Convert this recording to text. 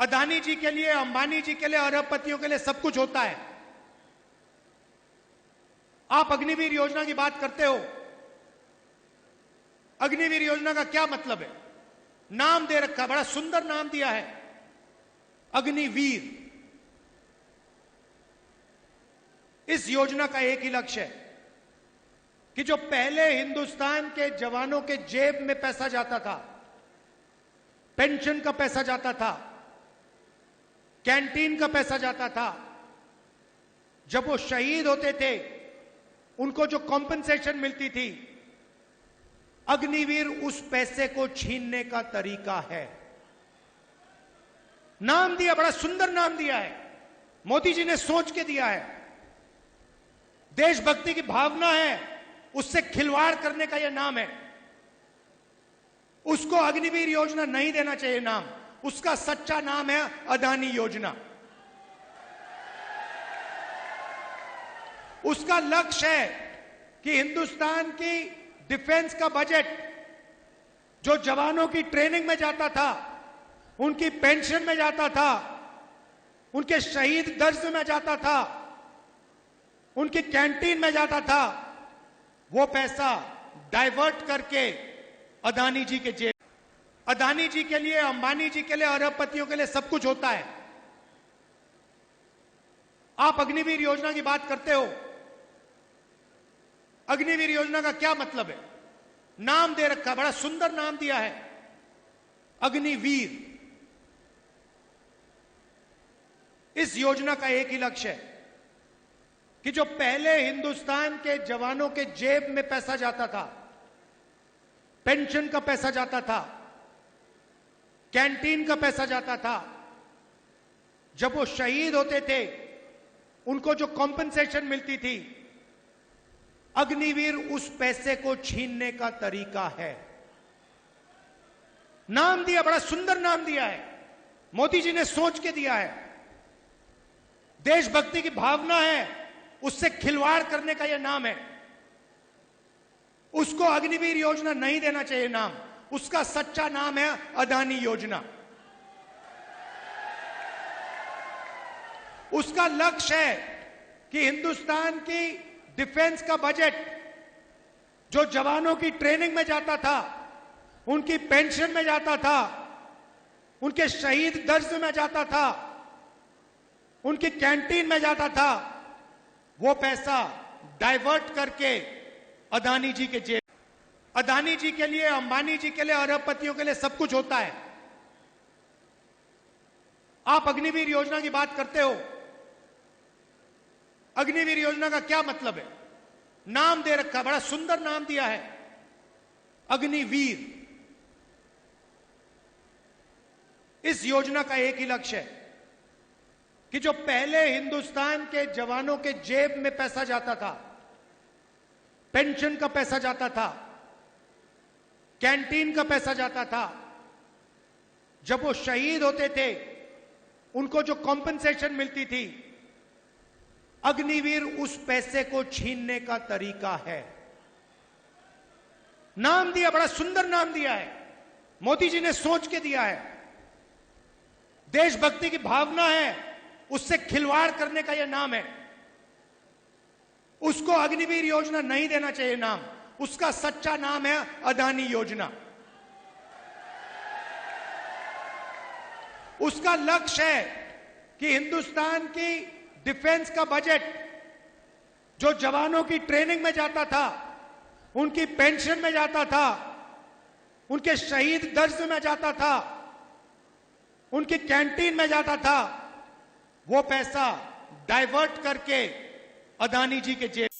अदानी जी के लिए, अंबानी जी के लिए, अरबपतियों के लिए सब कुछ होता है। आप अग्निवीर योजना की बात करते हो। अग्निवीर योजना का क्या मतलब है? नाम दे रखा, बड़ा सुंदर नाम दिया है, अग्निवीर। इस योजना का एक ही लक्ष्य है कि जो पहले हिंदुस्तान के जवानों के जेब में पैसा जाता था, पेंशन का पैसा जाता था, कैंटीन का पैसा जाता था, जब वो शहीद होते थे उनको जो कॉम्पेंसेशन मिलती थी, अग्निवीर उस पैसे को छीनने का तरीका है। नाम दिया, बड़ा सुंदर नाम दिया है, मोदी जी ने सोच के दिया है। देशभक्ति की भावना है, उससे खिलवाड़ करने का यह नाम है। उसको अग्निवीर योजना नहीं देना चाहिए नाम। उसका सच्चा नाम है अदानी योजना। उसका लक्ष्य है कि हिंदुस्तान की डिफेंस का बजट जो जवानों की ट्रेनिंग में जाता था, उनकी पेंशन में जाता था, उनके शहीद दर्ज में जाता था, उनकी कैंटीन में जाता था, वो पैसा डाइवर्ट करके अदानी जी के जेब। अदानी जी के लिए, अंबानी जी के लिए, अरबपतियों के लिए सब कुछ होता है। आप अग्निवीर योजना की बात करते हो। अग्निवीर योजना का क्या मतलब है? नाम दे रखा, बड़ा सुंदर नाम दिया है, अग्निवीर। इस योजना का एक ही लक्ष्य है कि जो पहले हिंदुस्तान के जवानों के जेब में पैसा जाता था, पेंशन का पैसा जाता था, कैंटीन का पैसा जाता था, जब वो शहीद होते थे उनको जो कॉम्पेंसेशन मिलती थी, अग्निवीर उस पैसे को छीनने का तरीका है। नाम दिया, बड़ा सुंदर नाम दिया है, मोदी जी ने सोच के दिया है। देशभक्ति की भावना है, उससे खिलवाड़ करने का यह नाम है। उसको अग्निवीर योजना नहीं देना चाहिए नाम। उसका सच्चा नाम है अदानी योजना। उसका लक्ष्य है कि हिंदुस्तान की डिफेंस का बजट जो जवानों की ट्रेनिंग में जाता था, उनकी पेंशन में जाता था, उनके शहीद दर्ज में जाता था, उनकी कैंटीन में जाता था, वो पैसा डाइवर्ट करके अदानी जी के जेब। अदानी जी के लिए, अंबानी जी के लिए, अरबपतियों के लिए सब कुछ होता है। आप अग्निवीर योजना की बात करते हो। अग्निवीर योजना का क्या मतलब है? नाम दे रखा, बड़ा सुंदर नाम दिया है, अग्निवीर। इस योजना का एक ही लक्ष्य है कि जो पहले हिंदुस्तान के जवानों के जेब में पैसा जाता था, पेंशन का पैसा जाता था, कैंटीन का पैसा जाता था, जब वो शहीद होते थे उनको जो कॉम्पेंसेशन मिलती थी, अग्निवीर उस पैसे को छीनने का तरीका है। नाम दिया, बड़ा सुंदर नाम दिया है, मोदी जी ने सोच के दिया है। देशभक्ति की भावना है, उससे खिलवाड़ करने का यह नाम है। उसको अग्निवीर योजना नहीं देना चाहिए नाम। उसका सच्चा नाम है अदानी योजना। उसका लक्ष्य है कि हिंदुस्तान की डिफेंस का बजट जो जवानों की ट्रेनिंग में जाता था, उनकी पेंशन में जाता था, उनके शहीद दर्ज में जाता था, उनकी कैंटीन में जाता था, वो पैसा डाइवर्ट करके अदानी जी के जेब।